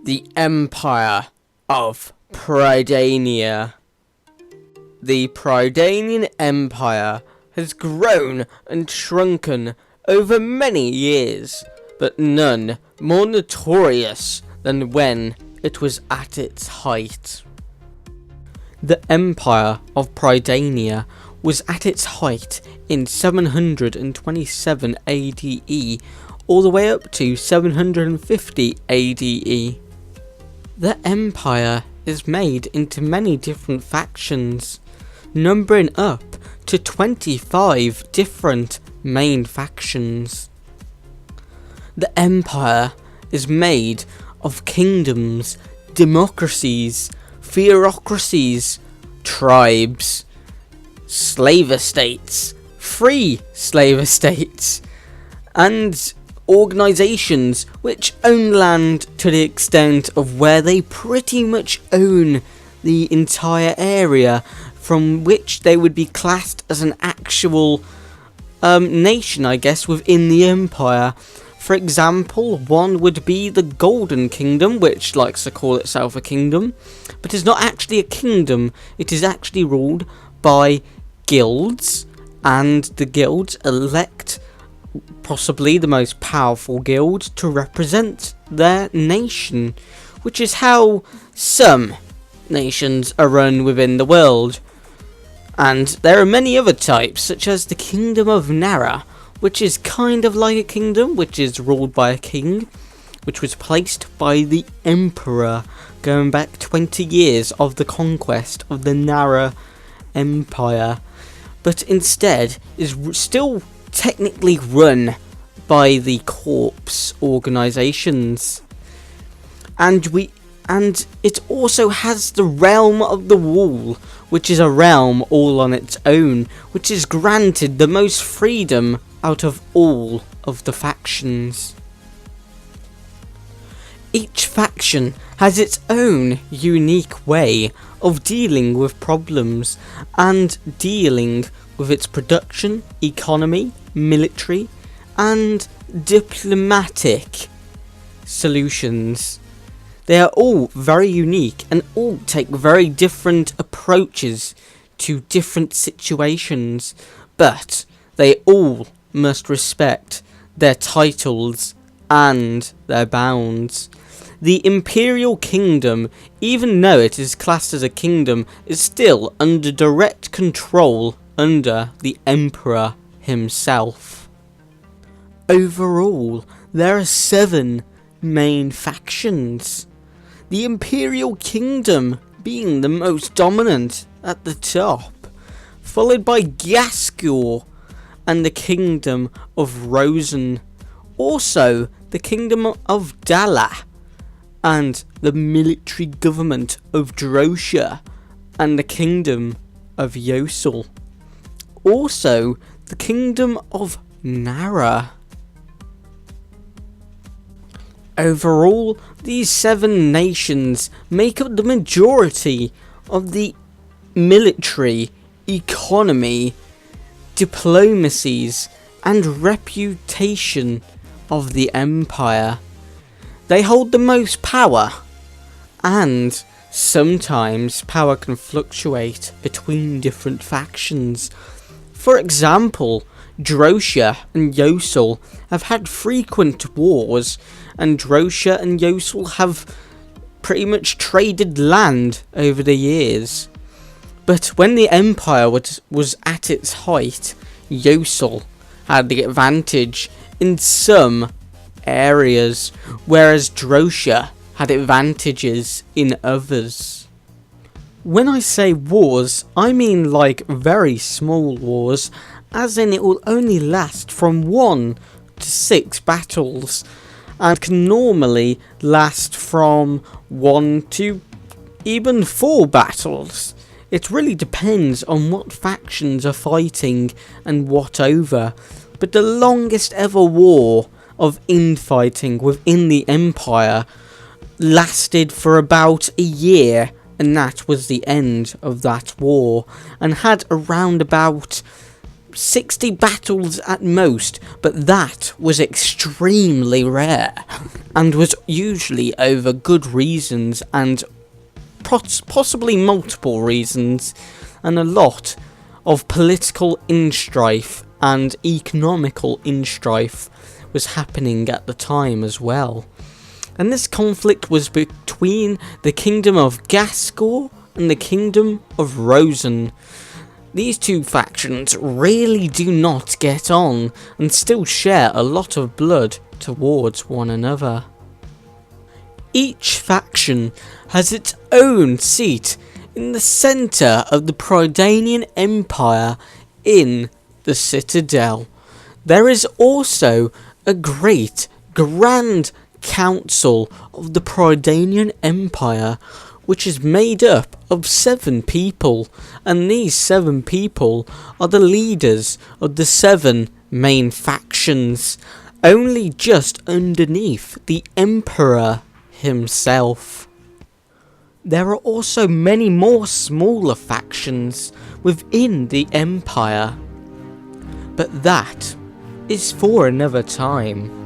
The Empire of Prydainina. The Prydainina Empire has grown and shrunken over many years, but none more notorious than when it was at its height. The Empire of Prydainina was at its height in 727 ADE all the way up to 750 ADE. The Empire is made into many different factions, numbering up to 25 different main factions. The Empire is made of kingdoms, democracies, theocracies, tribes, slave estates, free slave estates, and organisations which own land to the extent of where they pretty much own the entire area from which they would be classed as an actual nation, I guess, within the empire. For example, one would be the Golden Kingdom, which likes to call itself a kingdom, but is not actually a kingdom. It is actually ruled by guilds, and the guilds elect possibly the most powerful guild to represent their nation, which is how some nations are run within the world. And there are many other types, such as the Kingdom of Nara, which is kind of like a kingdom, which is ruled by a king, which was placed by the Emperor, going back 20 years of the conquest of the Nara Empire, but instead is still technically run by the corpse organisations. And it also has the Realm of the Wall, which is a realm all on its own, which is granted the most freedom out of all of the factions. Each faction has its own unique way of dealing with problems and dealing with its production, economy, military, and diplomatic solutions. They are all very unique and all take very different approaches to different situations, but they all must respect their titles and their bounds. The Imperial Kingdom, even though it is classed as a kingdom, is still under direct control under the Emperor himself. Overall, there are 7 main factions. The Imperial Kingdom being the most dominant at the top, followed by Gascor and the Kingdom of Rosen. Also, the Kingdom of Dala and the military government of Drosha and the Kingdom of Yosel. Also, the Kingdom of Nara. Overall, these 7 nations make up the majority of the military, economy, diplomacies, and reputation of the empire. They hold the most power, and sometimes power can fluctuate between different factions. For example, Drosha and Yosel have had frequent wars, and Drosha and Yosel have pretty much traded land over the years. But when the empire was at its height, Yosel had the advantage in some areas, whereas Drosha had advantages in others. When I say wars, I mean like very small wars, as in it will only last from 1 to 6 battles, and can normally last from 1 to even 4 battles. It really depends on what factions are fighting and what over, but the longest ever war of infighting within the empire lasted for about a year, and that was the end of that war, and had around about 60 battles at most, but that was extremely rare, and was usually over good reasons, and possibly multiple reasons, and a lot of political instrife and economical instrife was happening at the time as well. And this conflict was between the Kingdom of Gascor and the Kingdom of Rosen. These two factions really do not get on, and still share a lot of blood towards one another. Each faction has its own seat in the centre of the Prydainian Empire in the Citadel. There is also a great grand council of the Prydainian Empire, which is made up of 7 people, and these 7 people are the leaders of the 7 main factions, only just underneath the Emperor himself. There are also many more smaller factions within the Empire, but that is for another time.